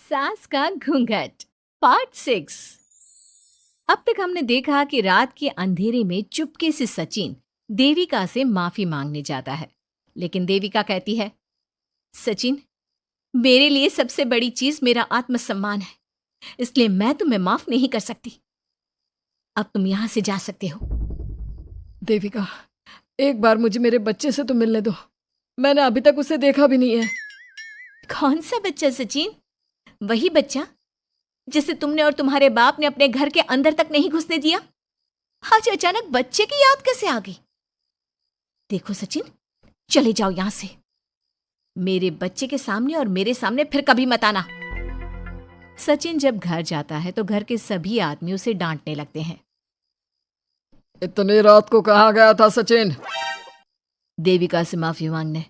सास का घूंघट पार्ट 6। अब तक हमने देखा कि रात के अंधेरे में चुपके से सचिन देविका से माफी मांगने जाता है, लेकिन देविका कहती है, सचिन, मेरे लिए सबसे बड़ी चीज मेरा आत्मसम्मान है, इसलिए मैं तुम्हें माफ नहीं कर सकती। अब तुम यहां से जा सकते हो। देविका, एक बार मुझे मेरे बच्चे से तो मिलने दो। मैंने अभी तक उसे देखा भी नहीं है। कौन सा बच्चा सचिन? वही बच्चा जिसे तुमने और तुम्हारे बाप ने अपने घर के अंदर तक नहीं घुसने दिया। आज अचानक बच्चे की याद कैसे आ गई? देखो सचिन, चले जाओ यहां से। मेरे बच्चे के सामने और मेरे सामने फिर कभी मत आना। सचिन जब घर जाता है तो घर के सभी आदमी उसे डांटने लगते हैं। इतनी रात को कहाँ गया था सचिन? देविका से माफी मांगने।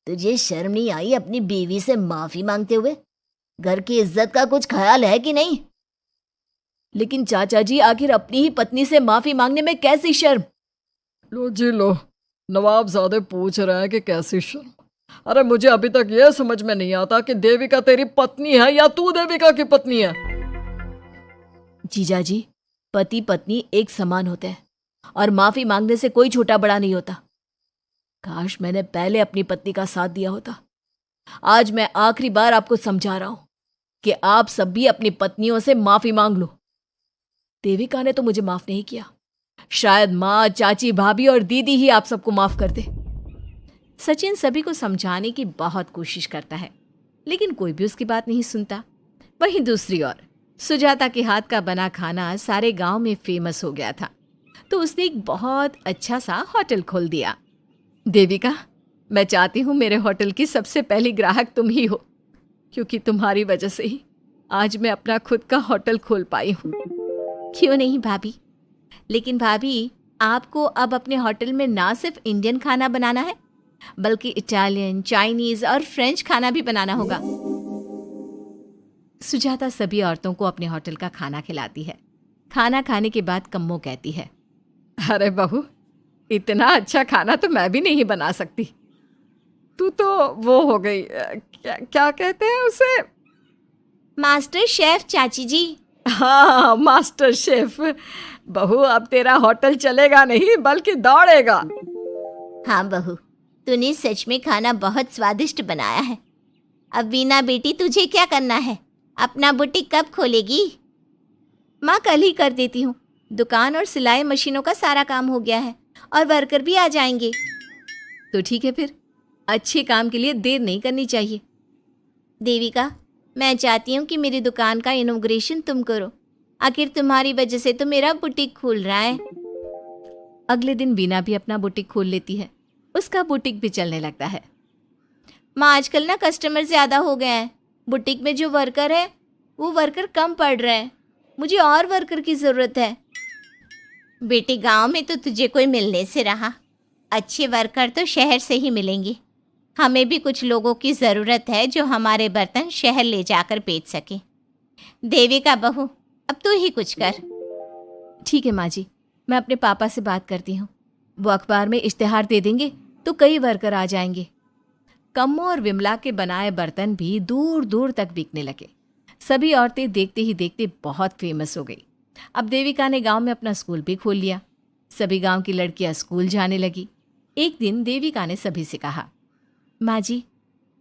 तुझे शर्म नहीं आई अपनी बीवी से माफी मांगते हुए? घर की इज्जत का कुछ ख्याल है कि नहीं? लेकिन चाचा जी, आखिर अपनी ही पत्नी से माफी मांगने में कैसी शर्म? लो जी लो, नवाबजादे पूछ रहे हैं कि कैसी शर्म। अरे मुझे अभी तक यह समझ में नहीं आता कि देविका तेरी पत्नी है या तू देविका की पत्नी है। जीजा जी, पति पत्नी एक समान होते हैं और माफी मांगने से कोई छोटा बड़ा नहीं होता। काश मैंने पहले अपनी पत्नी का साथ दिया होता। आज मैं आखिरी बार आपको समझा रहा हूं कि आप सब भी अपनी पत्नियों से माफी मांग लो। देविका ने तो मुझे माफ नहीं किया, शायद माँ, चाची, भाभी और दीदी ही आप सबको माफ कर दे। सचिन सभी को समझाने की बहुत कोशिश करता है, लेकिन कोई भी उसकी बात नहीं सुनता। वहीं दूसरी ओर सुजाता के हाथ का बना खाना सारे गांव में फेमस हो गया था, तो उसने एक बहुत अच्छा सा होटल खोल दिया। देविका, मैं चाहती हूँ मेरे होटल की सबसे पहली ग्राहक तुम ही हो, क्योंकि तुम्हारी वजह से ही आज मैं अपना खुद का होटल खोल पाई हूँ। क्यों नहीं भाभी? लेकिन भाभी, आपको अब अपने होटल में ना सिर्फ इंडियन खाना बनाना है, बल्कि इटालियन, चाइनीज और फ्रेंच खाना भी बनाना होगा। सुजाता सभी औरतों को अपने होटल का खाना खिलाती है। खाना खाने के बाद कम्मो कहती है, अरे बहू, इतना अच्छा खाना तो मैं भी नहीं बना सकती। तू तो वो हो गई, क्या कहते हैं उसे? मास्टर शेफ चाची जी। हाँ, मास्टर शेफ। बहू, अब तेरा होटल चलेगा नहीं बल्कि दौड़ेगा। हाँ बहू, तूने सच में खाना बहुत स्वादिष्ट बनाया है। अब वीना बेटी, तुझे क्या करना है? अपना बुटीक कब खोलेगी? माँ, कल ही कर देती हूँ। दुकान और सिलाई मशीनों का सारा काम हो गया है और वर्कर भी आ जाएंगे। तो ठीक है, फिर अच्छे काम के लिए देर नहीं करनी चाहिए। देविका, मैं चाहती हूँ कि मेरी दुकान का इनॉग्रेशन तुम करो। आखिर तुम्हारी वजह से तो मेरा बुटीक खुल रहा है। अगले दिन वीना भी अपना बुटीक खोल लेती है। उसका बुटीक भी चलने लगता है। माँ, आजकल ना कस्टमर ज़्यादा हो गए हैं। बुटीक में जो वर्कर है वो वर्कर कम पड़ रहे हैं। मुझे और वर्कर की ज़रूरत है। बेटी, गांव में तो तुझे कोई मिलने से रहा। अच्छे वर्कर तो शहर से ही मिलेंगे। हमें भी कुछ लोगों की ज़रूरत है जो हमारे बर्तन शहर ले जाकर बेच सके। देविका बहू, अब तू ही कुछ कर। ठीक है माँ जी, मैं अपने पापा से बात करती हूँ। वो अखबार में इश्तिहार दे देंगे तो कई वर्कर आ जाएंगे। कम्मो और विमला के बनाए बर्तन भी दूर दूर तक बिकने लगे। सभी औरतें देखते ही देखते बहुत फेमस हो गई। अब देविका ने गांव में अपना स्कूल भी खोल लिया। सभी गांव की लड़कियां स्कूल जाने लगी। एक दिन देविका ने सभी से कहा, माँ जी,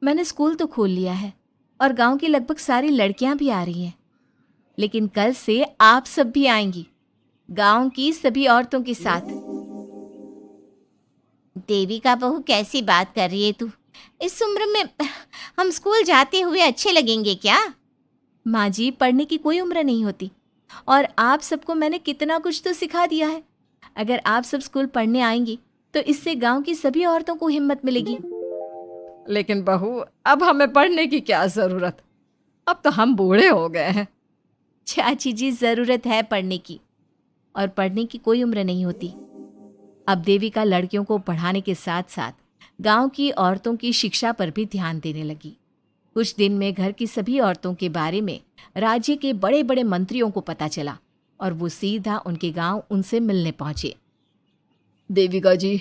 मैंने स्कूल तो खोल लिया है और गांव की लगभग सारी लड़कियां भी आ रही हैं, लेकिन कल से आप सब भी आएंगी, गांव की सभी औरतों के साथ। देविका बहू, कैसी बात कर रही है तू? इस उम्र में हम स्कूल जाते हुए अच्छे लगेंगे क्या? माँ जी, पढ़ने की कोई उम्र नहीं होती और आप सबको मैंने कितना कुछ तो सिखा दिया है। अगर आप सब स्कूल पढ़ने आएंगी तो इससे गांव की सभी औरतों को हिम्मत मिलेगी। लेकिन बहू, अब हमें पढ़ने की क्या जरूरत? अब तो हम बूढ़े हो गए हैं। चाची जी, जरूरत है पढ़ने की, और पढ़ने की कोई उम्र नहीं होती। अब देविका लड़कियों को पढ़ाने के साथ साथ गांव की औरतों की शिक्षा पर भी ध्यान देने लगी। कुछ दिन में घर की सभी औरतों के बारे में राज्य के बड़े बड़े मंत्रियों को पता चला और वो सीधा उनके गांव उनसे मिलने पहुंचे। देविका जी,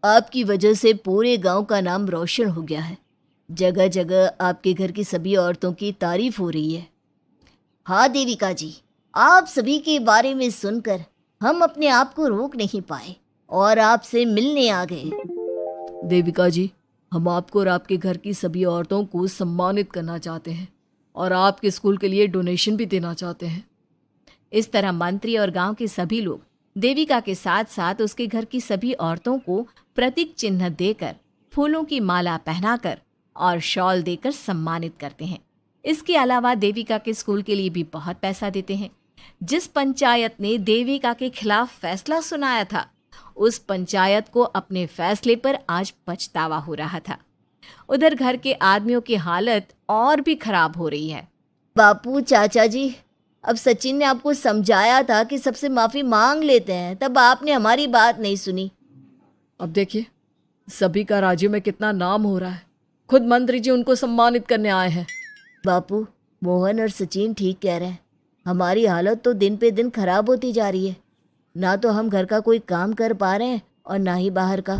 आपकी वजह से पूरे गांव का नाम रोशन हो गया है। जगह जगह आपके घर की सभी औरतों की तारीफ हो रही है। हाँ देविका जी, आप सभी के बारे में सुनकर हम अपने आप को रोक नहीं पाए और आपसे मिलने आ गए। देविका जी, हम आपको और आपके घर की सभी औरतों को सम्मानित करना चाहते हैं और आपके स्कूल के लिए डोनेशन भी देना चाहते हैं। इस तरह मंत्री और गांव के सभी लोग देविका के साथ साथ उसके घर की सभी औरतों को प्रतीक चिन्ह देकर, फूलों की माला पहनाकर और शॉल देकर सम्मानित करते हैं। इसके अलावा देविका के स्कूल के लिए भी बहुत पैसा देते हैं। जिस पंचायत ने देविका के खिलाफ फैसला सुनाया था, उस पंचायत को अपने फैसले पर आज पछतावा हो रहा था। उधर घर के आदमियों की हालत और भी खराब हो रही है। बापू, चाचा जी, अब सचिन ने आपको समझाया था कि सबसे माफी मांग लेते हैं, तब आपने हमारी बात नहीं सुनी। अब देखिए, सभी का राज्य में कितना नाम हो रहा है। खुद मंत्री जी उनको सम्मानित करने आए हैं। बापू, मोहन और सचिन ठीक कह रहे हैं। हमारी हालत तो दिन पे दिन खराब होती जा रही है। ना तो हम घर का कोई काम कर पा रहे हैं और ना ही बाहर का।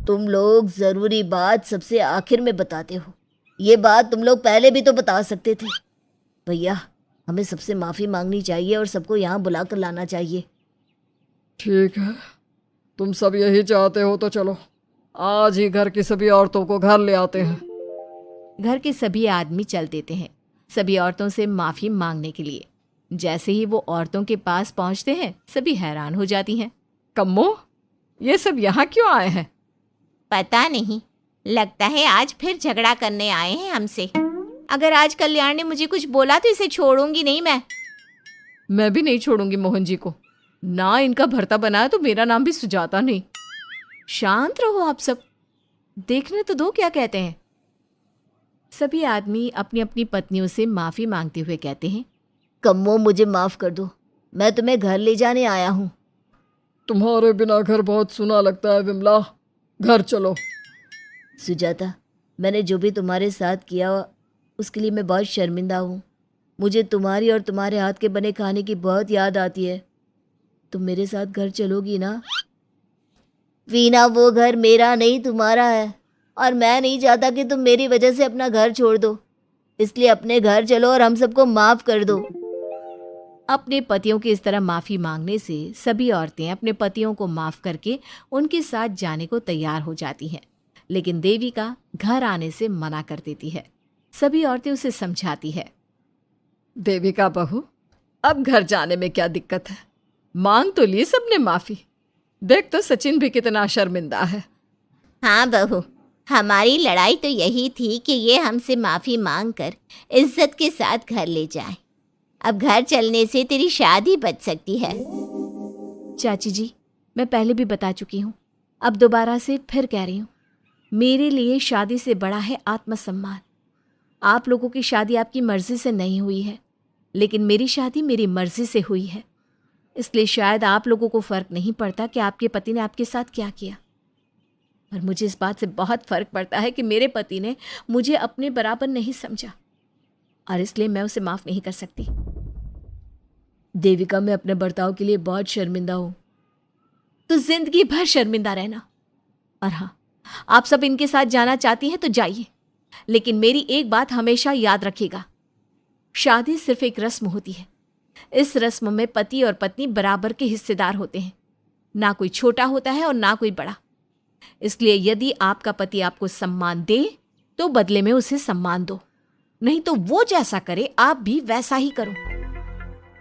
तुम लोग ज़रूरी बात सबसे आखिर में बताते हो। ये बात तुम लोग पहले भी तो बता सकते थे। भैया, हमें सबसे माफ़ी मांगनी चाहिए और सबको यहाँ बुला कर लाना चाहिए। ठीक है, तुम सब यही चाहते हो तो चलो, आज ही घर की सभी औरतों को घर ले आते हैं। घर के सभी आदमी चल देते हैं सभी औरतों से माफ़ी मांगने के लिए। जैसे ही वो औरतों के पास पहुंचते हैं, सभी हैरान हो जाती हैं। कम्मो, ये सब यहाँ क्यों आए हैं? पता नहीं, लगता है आज फिर झगड़ा करने आए हैं हमसे। अगर आज कल्याण ने मुझे कुछ बोला तो इसे छोड़ूंगी नहीं मैं भी नहीं छोड़ूंगी मोहन जी को। ना इनका भरता बनाया तो मेरा नाम भी सुजाता नहीं। शांत रहो आप सब, देखने तो दो क्या कहते हैं। सभी आदमी अपनी अपनी पत्नियों से माफ़ी मांगते हुए कहते हैं, कम्मो, मुझे माफ़ कर दो, मैं तुम्हें घर ले जाने आया हूँ। तुम्हारे बिना घर बहुत सुना लगता है विमला, घर चलो। सुजाता, मैंने जो भी तुम्हारे साथ किया उसके लिए मैं बहुत शर्मिंदा हूँ। मुझे तुम्हारी और तुम्हारे हाथ के बने खाने की बहुत याद आती है। तुम मेरे साथ घर चलोगी ना? वीना, वो घर मेरा नहीं तुम्हारा है और मैं नहीं चाहता कि तुम मेरी वजह से अपना घर छोड़ दो। इसलिए अपने घर चलो और हम सबको माफ़ कर दो। अपने पतियों की इस तरह माफ़ी मांगने से सभी औरतें अपने पतियों को माफ़ करके उनके साथ जाने को तैयार हो जाती हैं। लेकिन देविका घर आने से मना कर देती है। सभी औरतें उसे समझाती है, देविका बहू, अब घर जाने में क्या दिक्कत है? मांग तो ली सबने माफ़ी। देख तो सचिन भी कितना शर्मिंदा है। हाँ बहू, हमारी लड़ाई तो यही थी कि ये हमसे माफ़ी मांगकर इज्जत के साथ घर ले जाए। अब घर चलने से तेरी शादी बच सकती है। चाची जी, मैं पहले भी बता चुकी हूँ, अब दोबारा से फिर कह रही हूँ, मेरे लिए शादी से बड़ा है आत्मसम्मान। आप लोगों की शादी आपकी मर्जी से नहीं हुई है, लेकिन मेरी शादी मेरी मर्जी से हुई है। इसलिए शायद आप लोगों को फ़र्क नहीं पड़ता कि आपके पति ने आपके साथ क्या किया, पर मुझे इस बात से बहुत फ़र्क पड़ता है कि मेरे पति ने मुझे अपने बराबर नहीं समझा और इसलिए मैं उसे माफ़ नहीं कर सकती। देविका, मैं अपने बर्ताव के लिए बहुत शर्मिंदा हूँ। तो जिंदगी भर शर्मिंदा रहना। और हाँ, आप सब इनके साथ जाना चाहती हैं तो जाइए, लेकिन मेरी एक बात हमेशा याद रखिएगा, शादी सिर्फ एक रस्म होती है। इस रस्म में पति और पत्नी बराबर के हिस्सेदार होते हैं, ना कोई छोटा होता है और ना कोई बड़ा। इसलिए यदि आपका पति आपको सम्मान दे तो बदले में उसे सम्मान दो, नहीं तो वो जैसा करे आप भी वैसा ही करो।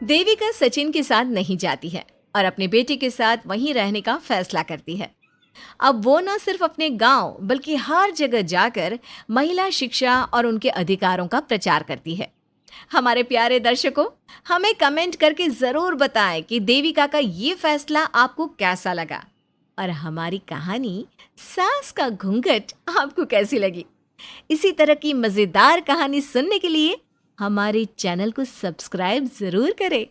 देविका सचिन के साथ नहीं जाती है और अपने बेटे के साथ वहीं रहने का फैसला करती है। अब वो न सिर्फ अपने गांव बल्कि हर जगह जाकर महिला शिक्षा और उनके अधिकारों का प्रचार करती है। हमारे प्यारे दर्शकों, हमें कमेंट करके ज़रूर बताएं कि देविका का ये फैसला आपको कैसा लगा और हमारी कहानी सास का घूंघट आपको कैसी लगी। इसी तरह की मज़ेदार कहानी सुनने के लिए हमारे चैनल को सब्सक्राइब ज़रूर करें।